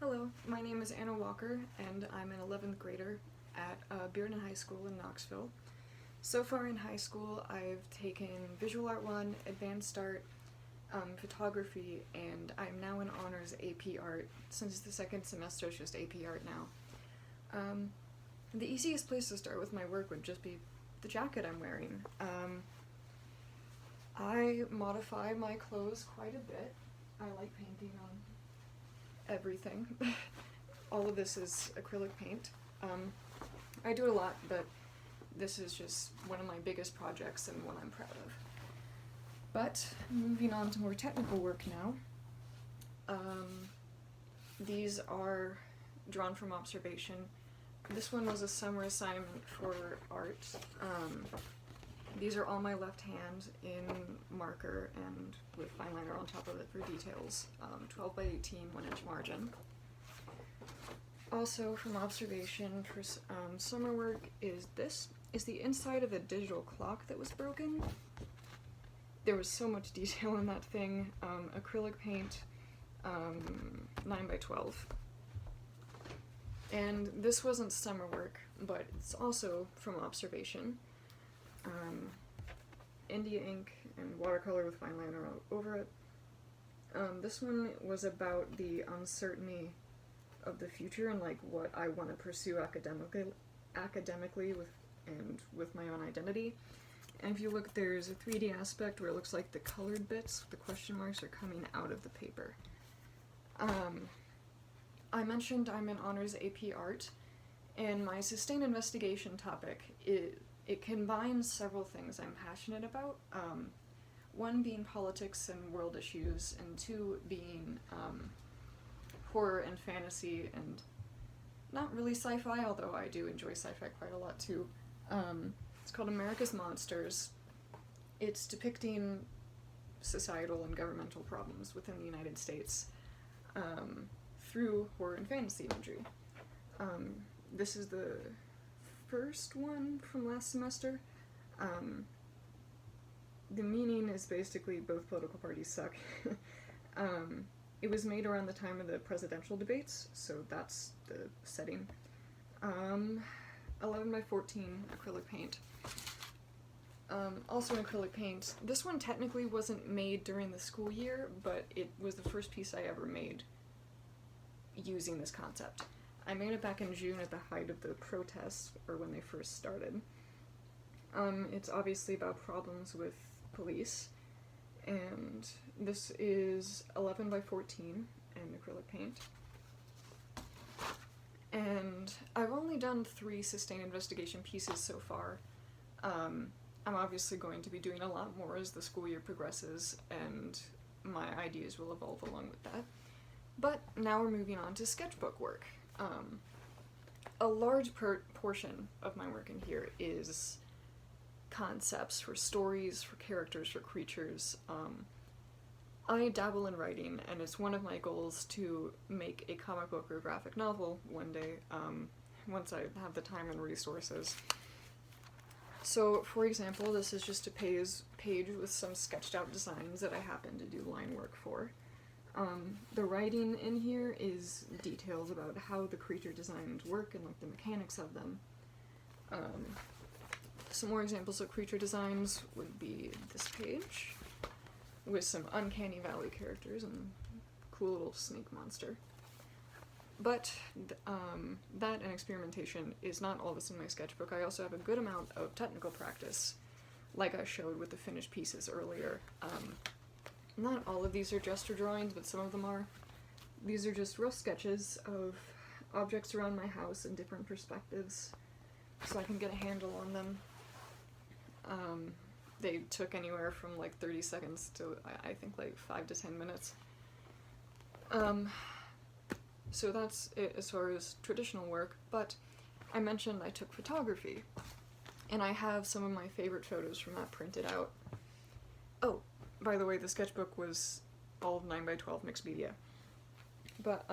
Hello, my name is Anna Walker, and I'm an 11th grader at Bearden High School in Knoxville. So far in high school, I've taken Visual Art 1, Advanced Art, Photography, and I'm now in Honors AP Art. Since the second semester, it's just AP Art now. The easiest place to start with my work would just be the jacket I'm wearing. I modify my clothes quite a bit. I like painting on everything. All of this is acrylic paint. I do it a lot, but this is just one of my biggest projects and one I'm proud of. But moving on to more technical work now. These are drawn from observation. This one was a summer assignment for art. These are all my left hand in marker and with fine liner on top of it for details. 12 by 18, 1-inch margin. Also from observation for summer work is this. Is the inside of a digital clock that was broken. There was so much detail in that thing. Acrylic paint, 9 by 12. And this wasn't summer work, but it's also from observation. India ink and watercolor with fine liner over it. This one was about the uncertainty of the future and like what I want to pursue academically with my own identity. And if you look, there's a 3D aspect where it looks like the colored bits, the question marks, are coming out of the paper. I mentioned I'm in Honors AP Art, and my sustained investigation topic it combines several things I'm passionate about. One being politics and world issues, and two being horror and fantasy, and not really sci-fi, although I do enjoy sci-fi quite a lot too. It's called America's Monsters. It's depicting societal and governmental problems within the United States through horror and fantasy imagery. This is the first one from last semester. The meaning is basically both political parties suck. It was made around the time of the presidential debates, so that's the setting. 11 by 14 acrylic paint. Also in acrylic paint, this one technically wasn't made during the school year, but it was the first piece I ever made using this concept. I made it back in June at the height of the protests, or when they first started. It's obviously about problems with police, and this is 11 by 14 in acrylic paint. And I've only done 3 sustained investigation pieces so far. I'm obviously going to be doing a lot more as the school year progresses, and my ideas will evolve along with that. But now we're moving on to sketchbook work. A large portion of my work in here is concepts for stories, for characters, for creatures. I dabble in writing, and it's one of my goals to make a comic book or graphic novel one day, once I have the time and resources. So, for example, this is just a page with some sketched out designs that I happen to do line work for. The writing in here is details about how the creature designs work and like the mechanics of them. Some more examples of creature designs would be this page, with some uncanny valley characters and cool little snake monster. But that and experimentation is not all that's in my sketchbook. I also have a good amount of technical practice, like I showed with the finished pieces earlier. Not all of these are gesture drawings, but some of them are. These are just rough sketches of objects around my house in different perspectives, so I can get a handle on them. They took anywhere from like 30 seconds to, I think, like 5 to 10 minutes. So that's it as far as traditional work, but I mentioned I took photography, and I have some of my favorite photos from that printed out. Oh, by the way, the sketchbook was all of 9 by 12 mixed media. But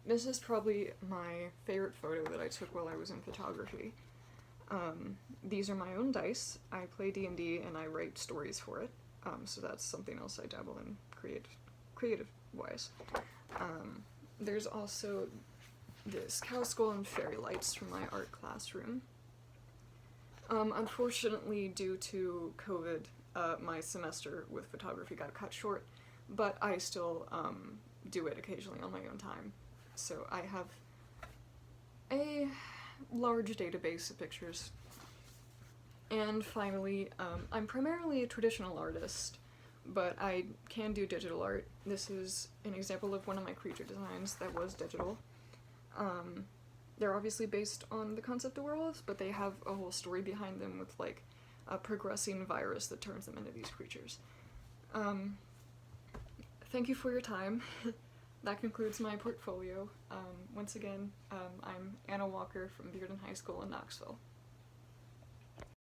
this is probably my favorite photo that I took while I was in photography. These are my own dice. I play D&D and I write stories for it, so that's something else I dabble in creative-wise. There's also this cow skull and fairy lights from my art classroom. Unfortunately, due to COVID, my semester with photography got cut short, but I still do it occasionally on my own time. So I have a large database of pictures. And finally, I'm primarily a traditional artist, but I can do digital art. This is an example of one of my creature designs that was digital. They're obviously based on the concept of werewolves, but they have a whole story behind them with, like, a progressing virus that turns them into these creatures. Thank you for your time. That concludes my portfolio. Once again, I'm Anna Walker from Bearden High School in Knoxville.